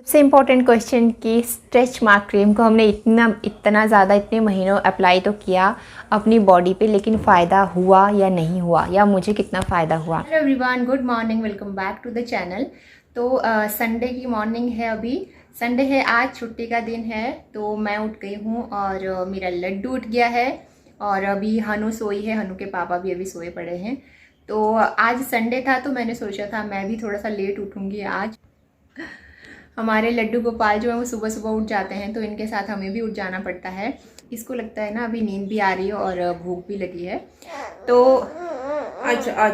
सबसे important question कि stretch mark cream को हमने इतना ज़्यादा इतने महीनों अप्लाई तो किया अपनी बॉडी पे, लेकिन फ़ायदा हुआ या नहीं हुआ, या मुझे कितना फ़ायदा हुआ। Hello everyone, good morning, welcome back to the channel. तो संडे की मॉर्निंग है, अभी संडे है, आज छुट्टी का दिन है। तो मैं उठ गई हूँ और मेरा लड्डू उठ गया है और अभी हनु सोई है, हनु के पापा भी अभी सोए पड़े हैं। तो आज संडे था तो मैंने सोचा था मैं भी थोड़ा सा लेट उठूँगी आज। हमारे लड्डू गोपाल जो है वो सुबह सुबह उठ जाते हैं, तो इनके साथ हमें भी उठ जाना पड़ता है। इसको लगता है ना अभी नींद भी आ रही है और भूख भी लगी है, तो अच्छा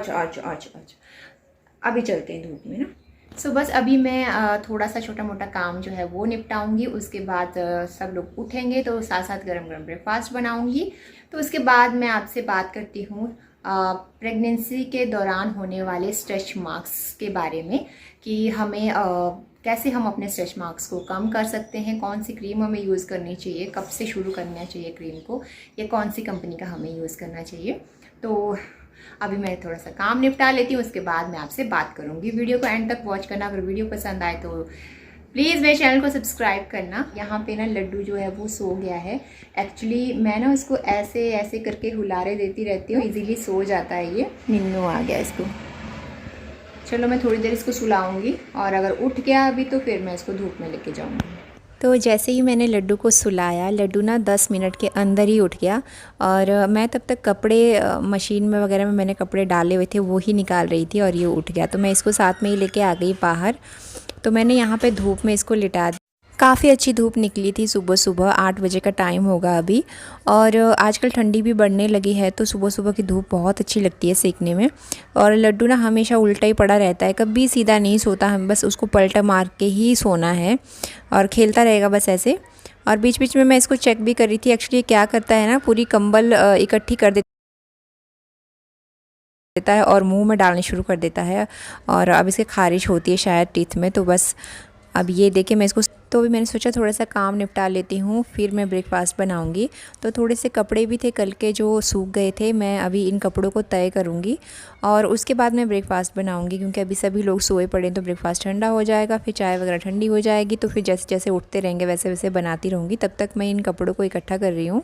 अभी चलते हैं धूप में ना। सो बस अभी मैं थोड़ा सा छोटा मोटा काम जो है वो निपटाऊंगी, उसके बाद सब लोग उठेंगे तो साथ साथ गरम गरम ब्रेकफास्ट बनाऊंगी। तो उसके बाद मैं आपसे बात करती हूँ प्रेगनेंसी के दौरान होने वाले स्ट्रेच मार्क्स के बारे में, कि हमें कैसे हम अपने स्ट्रेच मार्क्स को कम कर सकते हैं, कौन सी क्रीम हमें यूज़ करनी चाहिए, कब से शुरू करना चाहिए क्रीम को, या कौन सी कंपनी का हमें यूज़ करना चाहिए। तो अभी मैं थोड़ा सा काम निपटा लेती हूँ, उसके बाद मैं आपसे बात करूँगी। वीडियो को एंड तक वॉच करना, अगर वीडियो पसंद आए तो प्लीज़ मेरे चैनल को सब्सक्राइब करना। यहाँ पे ना लड्डू जो है वो सो गया है। एक्चुअली मैं ना उसको ऐसे ऐसे करके हुलारे देती रहती हूँ, इजीली सो जाता है ये। निन्नू आ गया इसको, चलो मैं थोड़ी देर इसको सुलाऊंगी और अगर उठ गया अभी तो फिर मैं इसको धूप में लेके जाऊंगी। तो जैसे ही मैंने लड्डू को सुलाया, लड्डू ना 10 मिनट के अंदर ही उठ गया। और मैं तब तक कपड़े मशीन में वगैरह में मैंने कपड़े डाले हुए थे वो ही निकाल रही थी और ये उठ गया। तो मैं इसको साथ में ही लेके आ गई बाहर। तो मैंने यहाँ पे धूप में इसको लिटा, काफ़ी अच्छी धूप निकली थी सुबह सुबह, 8 बजे का टाइम होगा अभी। और आजकल ठंडी भी बढ़ने लगी है, तो सुबह सुबह की धूप बहुत अच्छी लगती है सेकने में। और लड्डू ना हमेशा उल्टा ही पड़ा रहता है, कभी सीधा नहीं सोता, हम बस उसको पलटा मार के ही सोना है और खेलता रहेगा बस ऐसे। और बीच बीच में मैं इसको चेक भी कर रही थी। एक्चुअली क्या करता है ना, पूरी कंबल इकट्ठी कर देता है और मुंह में डालने शुरू कर देता है, और अब इसके खारिश होती है शायद टीथ में। तो बस अब ये देखे मैं इसको, तो भी मैंने सोचा थोड़ा सा काम निपटा लेती हूँ, फिर मैं ब्रेकफास्ट बनाऊँगी। तो थोड़े से कपड़े भी थे कल के जो सूख गए थे, मैं अभी इन कपड़ों को तय करूँगी और उसके बाद मैं ब्रेकफास्ट बनाऊँगी, क्योंकि अभी सभी लोग सोए पड़े तो ब्रेकफास्ट ठंडा हो जाएगा, फिर चाय वगैरह ठंडी हो जाएगी। तो फिर जैसे जैसे उठते रहेंगे वैसे वैसे बनाती रहूँगी। तब तक मैं इन कपड़ों को इकट्ठा कर रही हूँ।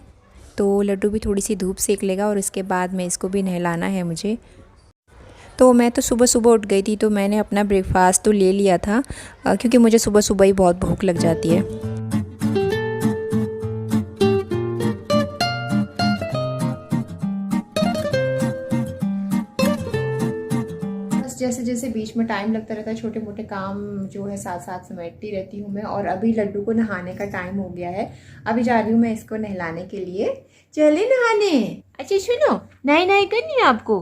तो लड्डू भी थोड़ी सी धूप सेक लेगा और उसके बाद में इसको भी नहलाना है मुझे। तो मैं तो सुबह सुबह उठ गई थी, तो मैंने अपना ब्रेकफास्ट तो ले लिया था, क्योंकि मुझे सुबह सुबह ही बहुत भूख लग जाती है। बस जैसे जैसे बीच में टाइम लगता रहता है, छोटे मोटे काम जो है साथ साथ समेटती रहती हूँ मैं। और अभी लड्डू को नहाने का टाइम हो गया है, अभी जा रही हूँ मैं इसको नहलाने के लिए। चले नहाने। अच्छा सुनो, नहाई नहाई करनी है आपको।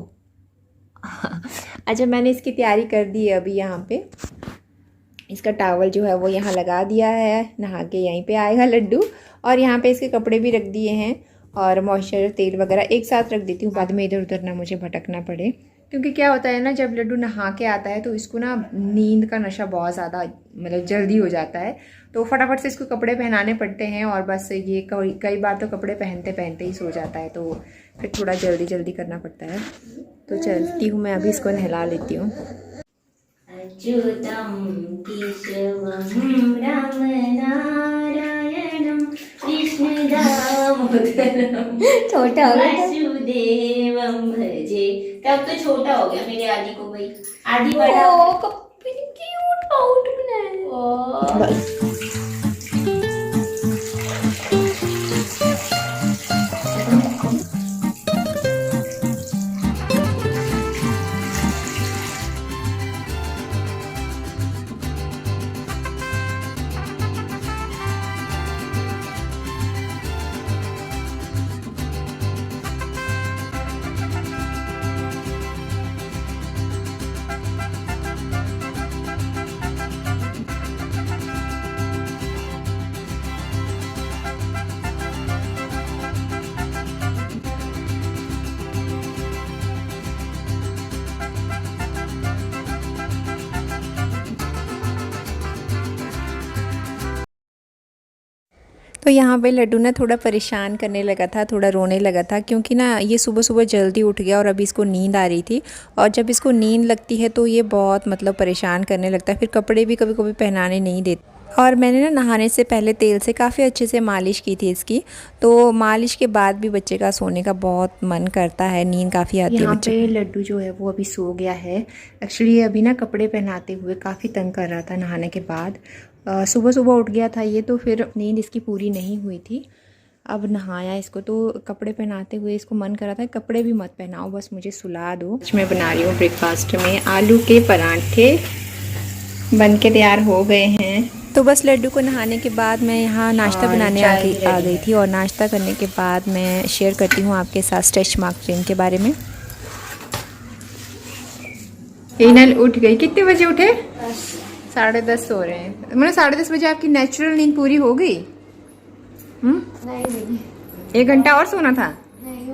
अच्छा मैंने इसकी तैयारी कर दी है। अभी यहाँ पे इसका टावल जो है वो यहाँ लगा दिया है, नहा के यहीं पे आएगा लड्डू। और यहाँ पे इसके कपड़े भी रख दिए हैं और मॉइस्चर तेल वगैरह एक साथ रख देती हूँ, बाद में इधर उधर ना मुझे भटकना पड़े। क्योंकि क्या होता है ना, जब लड्डू नहा के आता है तो इसको ना नींद का नशा बहुत ज़्यादा मतलब जल्दी हो जाता है, तो फटाफट से इसको कपड़े पहनाने पड़ते हैं। और बस ये कई बार तो कपड़े पहनते पहनते ही सो जाता है, तो फिर थोड़ा जल्दी जल्दी करना पड़ता है। तो चलती हूँ मैं, अभी इसको नहला लेती हूँ। अच्युतम केशवम राम नारायणम कृष्ण दामोदरम छोटा वासुदेवम भजे। तब तो छोटा हो गया मेरे आदि को भाई, आदि बड़ा। ओ कपिल क्यूट पाउट बनाया। तो यहाँ पे लड्डू ना थोड़ा परेशान करने लगा था, थोड़ा रोने लगा था, क्योंकि ना ये सुबह सुबह जल्दी उठ गया और अभी इसको नींद आ रही थी। और जब इसको नींद लगती है तो ये बहुत मतलब परेशान करने लगता है, फिर कपड़े भी कभी कभी पहनाने नहीं देते। और मैंने ना नहाने से पहले तेल से काफ़ी अच्छे से मालिश की थी इसकी। तो मालिश के बाद भी बच्चे का सोने का बहुत मन करता है, नींद काफ़ी आती है यहाँ बच्चे पे लड्डू जो है वो अभी सो गया है। एक्चुअली अभी ना कपड़े पहनाते हुए काफ़ी तंग कर रहा था नहाने के बाद। सुबह सुबह उठ गया था ये, तो फिर नींद इसकी पूरी नहीं हुई थी। अब नहाया इसको तो कपड़े पहनाते हुए इसको मन कर रहा था कपड़े भी मत पहनाओ, बस मुझे सुला दो। आज मैं बना रही हूँ ब्रेकफास्ट में आलू के पराठे, बन के तैयार हो गए हैं। तो बस लड्डू को नहाने के बाद मैं यहाँ नाश्ता और बनाने चाय आ गई थी। और नाश्ता करने के बाद मैं शेयर करती हूँ आपके साथ स्ट्रेच मार्क क्रीम के बारे में। इनल उठ गई। कितने बजे उठे? 10:30 सो रहे हैं। मतलब 10:30 बजे आपकी नेचुरल नींद पूरी हो गई? नहीं 1 घंटा और सोना था? नहीं,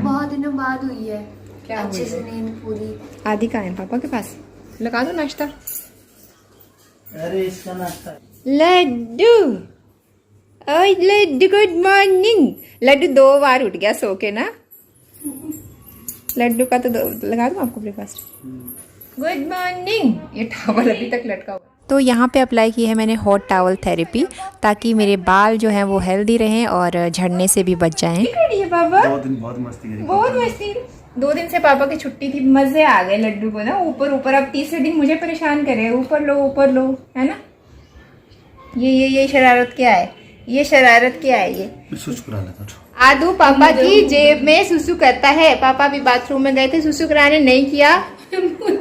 बहुत दिनों बाद हुई है क्या अच्छे से नींद पूरी। आदि कहाँ है? पापा के पास। लगा दो नाश्ता। अरे इसका नाश्ता लड्डू, ओए लड्डू गुड मॉर्निंग। लड्डू 2 बार उठ गया सो के ना। लड्डू का तो लगा दूँ आपको ब्रेकफास्ट। Good morning. ये टॉवल अभी तक लटका हुआ। तो यहाँ पे अप्लाई की है मैंने हॉट टॉवल थेरेपी, ताकि मेरे बाल जो हैं वो हेल्दी रहें और झड़ने से भी बच जाएं। है पापा, 2 दिन बहुत मस्ती करी। बहुत मस्ती। 2 दिन से पापा की छुट्टी थी, मजे आ गए लड्डू को ना। ऊपर ऊपर अब तीसरे दिन मुझे परेशान करे, ऊपर लो है ना। ये शरारत क्या है? ये शरारत क्या है? ये सुच करा लेता हूँ। आदू पापा की जेब में सुसु करता है। पापा भी बाथरूम में गए थे सुसु कराने, नहीं किया।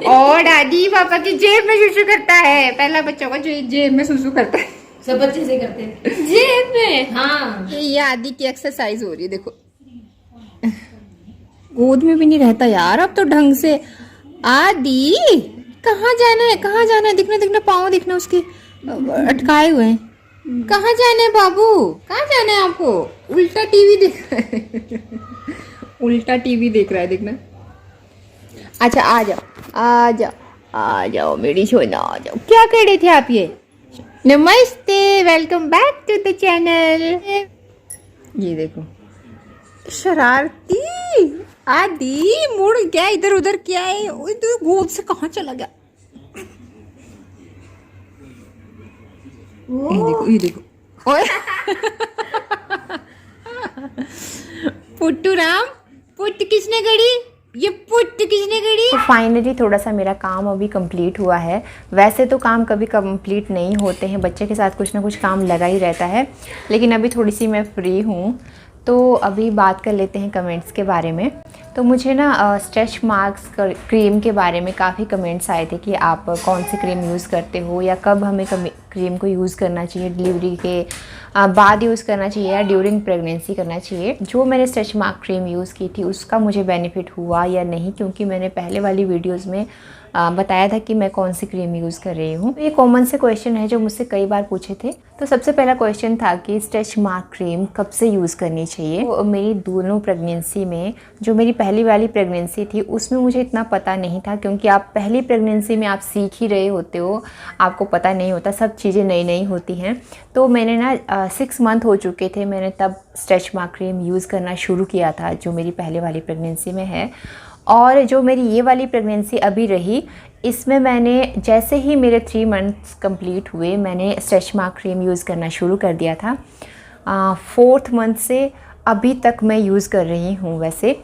और दादी पापा की जेब में सुसु करता है। पहला बच्चा का जो जेब में सुसु करता है। सब अच्छे से करते हैं जेब में? हाँ। ये आदि की एक्सरसाइज हो रही है, देखो। गोद में भी नहीं रहता यार अब तो ढंग से। आदि कहाँ जाना है? कहाँ जाना है? दिखना पाँव दिखना उसके अटकाए हुए हैं। कहाँ जाना है बाबू? कहाँ जाना है आपको? उल्टा टीवी देख रहा है। उल्टा टीवी देख रहा है, देखना। अच्छा आ जाओ मेरी सोना, आ जाओ। क्या कह रहे थे आप? ये नमस्ते, welcome back to the channel. ये देखो शरारती आदि मुड़ गया इधर उधर। क्या है? तो गोद से कहाँ चला गया? ये देखो ओए। पुट्टू राम, पुट्ट किसने गड़ी? ये पुट्ट किसने गड़ी? तो फाइनली थोड़ा सा मेरा काम अभी कंप्लीट हुआ है। वैसे तो काम कभी कंप्लीट नहीं होते हैं, बच्चे के साथ कुछ ना कुछ काम लगा ही रहता है। लेकिन अभी थोड़ी सी मैं फ्री हूँ, तो अभी बात कर लेते हैं कमेंट्स के बारे में। तो मुझे ना स्ट्रेच मार्क्स क्रीम के बारे में काफ़ी कमेंट्स आए थे कि आप कौन सी क्रीम यूज़ करते हो, या कब हमें क्रीम को यूज़ करना चाहिए, डिलीवरी के बाद यूज़ करना चाहिए या ड्यूरिंग प्रेगनेंसी करना चाहिए। जो मैंने स्ट्रेच मार्क क्रीम यूज़ की थी उसका मुझे बेनिफिट हुआ या नहीं, क्योंकि मैंने पहले वाली वीडियोज़ में बताया था कि मैं कौन सी क्रीम यूज़ कर रही हूँ। तो ये कॉमन से क्वेश्चन है जो मुझसे कई बार पूछे थे। तो सबसे पहला क्वेश्चन था कि स्ट्रेच मार्क क्रीम कब से यूज़ करनी चाहिए। तो मेरी दोनों प्रेगनेंसी में, जो मेरी पहली वाली प्रेगनेंसी थी उसमें मुझे इतना पता नहीं था, क्योंकि आप पहली प्रेगनेंसी में आप सीख ही रहे होते हो, आपको पता नहीं होता, सब चीज़ें नई नई होती हैं। तो मैंने ना 6 मंथ हो चुके थे, मैंने तब स्ट्रेच मार्क क्रीम यूज़ करना शुरू किया था, जो मेरी पहले वाली प्रेगनेंसी में है। और जो मेरी ये वाली प्रेगनेंसी अभी रही, इसमें मैंने जैसे ही मेरे 3 मंथ्स कंप्लीट हुए, मैंने स्ट्रेच मार्क क्रीम यूज़ करना शुरू कर दिया था। 4th मंथ से अभी तक मैं यूज़ कर रही हूँ वैसे।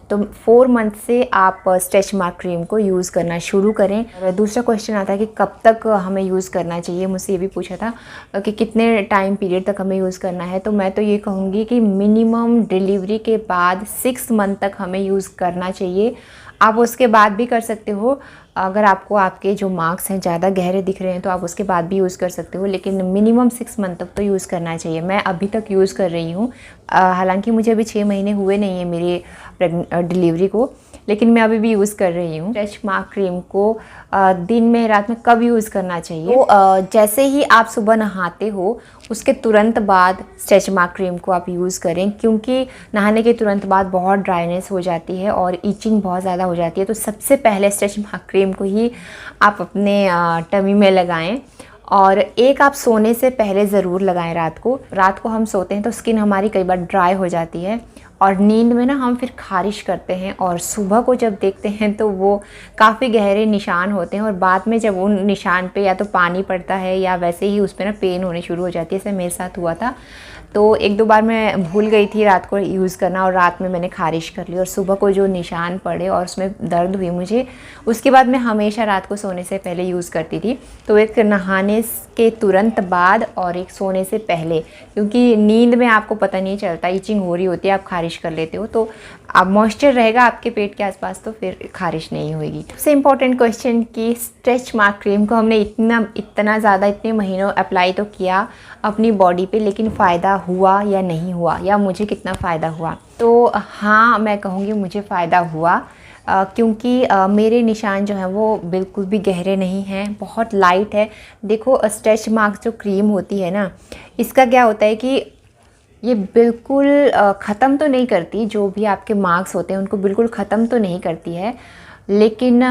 तो 4 मंथ से आप स्ट्रेच मार्क क्रीम को यूज़ करना शुरू करें। और दूसरा क्वेश्चन आता है कि कब तक हमें यूज़ करना चाहिए। मुझसे ये भी पूछा था कि कितने टाइम पीरियड तक हमें यूज़ करना है। तो मैं तो ये कहूँगी कि मिनिमम डिलीवरी के बाद 6 मंथ तक हमें यूज़ करना चाहिए। आप उसके बाद भी कर सकते हो, अगर आपको आपके जो मार्क्स हैं ज़्यादा गहरे दिख रहे हैं तो आप उसके बाद भी यूज़ कर सकते हो, लेकिन मिनिमम 6 मंथ तक तो यूज़ करना चाहिए। मैं अभी तक यूज़ कर रही हूँ, हालांकि मुझे अभी 6 महीने हुए नहीं है मेरी डिलीवरी को, लेकिन मैं अभी भी यूज़ कर रही हूँ। स्ट्रेच मार्क क्रीम को दिन में रात में कब यूज़ करना चाहिए? तो जैसे ही आप सुबह नहाते हो उसके तुरंत बाद स्ट्रेच मार्क क्रीम को आप यूज़ करें, क्योंकि नहाने के तुरंत बाद बहुत ड्राइनेस हो जाती है और ईचिंग बहुत ज़्यादा हो जाती है। तो सबसे पहले स्ट्रेच मार्क क्रीम को ही आप अपने टमी में लगाएं, और एक आप सोने से पहले ज़रूर लगाएं। रात को हम सोते हैं तो स्किन हमारी कई बार ड्राई हो जाती है, और नींद में ना हम फिर खारिश करते हैं और सुबह को जब देखते हैं तो वो काफ़ी गहरे निशान होते हैं और बाद में जब उन निशान पे या तो पानी पड़ता है या वैसे ही उस पर ना पेन होने शुरू हो जाती है। ऐसे मेरे साथ हुआ था। तो 1-2 बार मैं भूल गई थी रात को यूज़ करना और रात में मैंने खारिश कर ली और सुबह को जो निशान पड़े और उसमें दर्द हुई मुझे, उसके बाद मैं हमेशा रात को सोने से पहले यूज़ करती थी। तो एक नहाने के तुरंत बाद और एक सोने से पहले, क्योंकि नींद में आपको पता नहीं चलता, इचिंग हो रही होती है, आप खारिश कर लेते हो, तो अब मॉइस्चर रहेगा आपके पेट के आसपास तो फिर खारिश नहीं होगी। सबसे इम्पॉर्टेंट क्वेश्चन कि स्ट्रेच मार्क क्रीम को हमने इतना ज़्यादा इतने महीनों अप्लाई तो किया अपनी बॉडी पे, लेकिन फ़ायदा हुआ या नहीं हुआ, या मुझे कितना फ़ायदा हुआ? तो हाँ, मैं कहूँगी मुझे फ़ायदा हुआ, क्योंकि मेरे निशान जो हैं वो बिल्कुल भी गहरे नहीं हैं, बहुत लाइट है। देखो स्ट्रेच मार्क जो क्रीम होती है ना, इसका क्या होता है कि ये बिल्कुल ख़त्म तो नहीं करती, जो भी आपके मार्क्स होते हैं उनको बिल्कुल ख़त्म तो नहीं करती है, लेकिन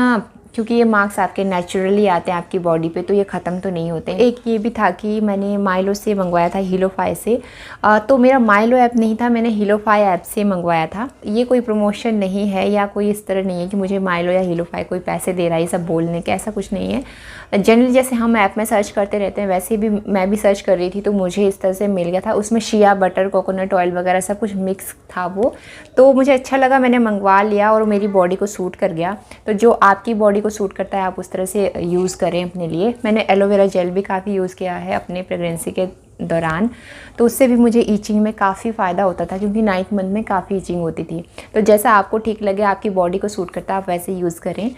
क्योंकि ये मार्क्स आपके नेचुरली आते हैं आपकी बॉडी पे, तो ये ख़त्म तो नहीं होते। एक ये भी था कि मैंने माइलो से मंगवाया था, हीलोफाई से, तो मेरा माइलो ऐप नहीं था, मैंने हीलोफाई ऐप से मंगवाया था। ये कोई प्रमोशन नहीं है या कोई इस तरह नहीं है कि मुझे माइलो या हीलोफाई कोई पैसे दे रहा है, ये सब बोलने के, ऐसा कुछ नहीं है। जनरली जैसे हम ऐप में सर्च करते रहते हैं वैसे भी मैं भी सर्च कर रही थी, तो मुझे इस तरह से मिल गया था। उसमें शिया बटर, कोकोनट ऑयल वगैरह सब कुछ मिक्स था वो, तो मुझे अच्छा लगा, मैंने मंगवा लिया और मेरी बॉडी को सूट कर गया। तो जो आपकी बॉडी को सूट करता है आप उस तरह से यूज़ करें अपने लिए। मैंने एलोवेरा जेल भी काफ़ी यूज़ किया है अपने प्रेगनेंसी के दौरान, तो उससे भी मुझे ईचिंग में काफ़ी फ़ायदा होता था, क्योंकि 9th मंथ में काफ़ी ईचिंग होती थी। तो जैसा आपको ठीक लगे, आपकी बॉडी को सूट करता है, आप वैसे यूज़ करें।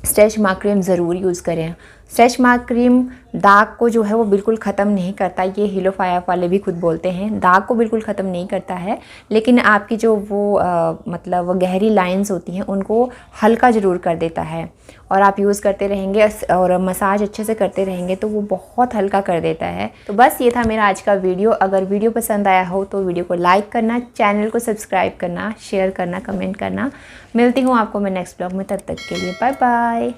स्ट्रेच मार्क क्रीम ज़रूर यूज़ करें। स्ट्रेच मार्क क्रीम दाग को जो है वो बिल्कुल ख़त्म नहीं करता, ये हीलोफाई वाले भी खुद बोलते हैं, दाग को बिल्कुल ख़त्म नहीं करता है, लेकिन आपकी जो वो मतलब वो गहरी लाइंस होती हैं उनको हल्का ज़रूर कर देता है। और आप यूज़ करते रहेंगे और मसाज अच्छे से करते रहेंगे तो वो बहुत हल्का कर देता है। तो बस ये था मेरा आज का वीडियो। अगर वीडियो पसंद आया हो तो वीडियो को लाइक करना, चैनल को सब्सक्राइब करना, शेयर करना, कमेंट करना। मिलती हूँ आपको मैं नेक्स्ट ब्लॉग में, तब तक के लिए बाय बाय।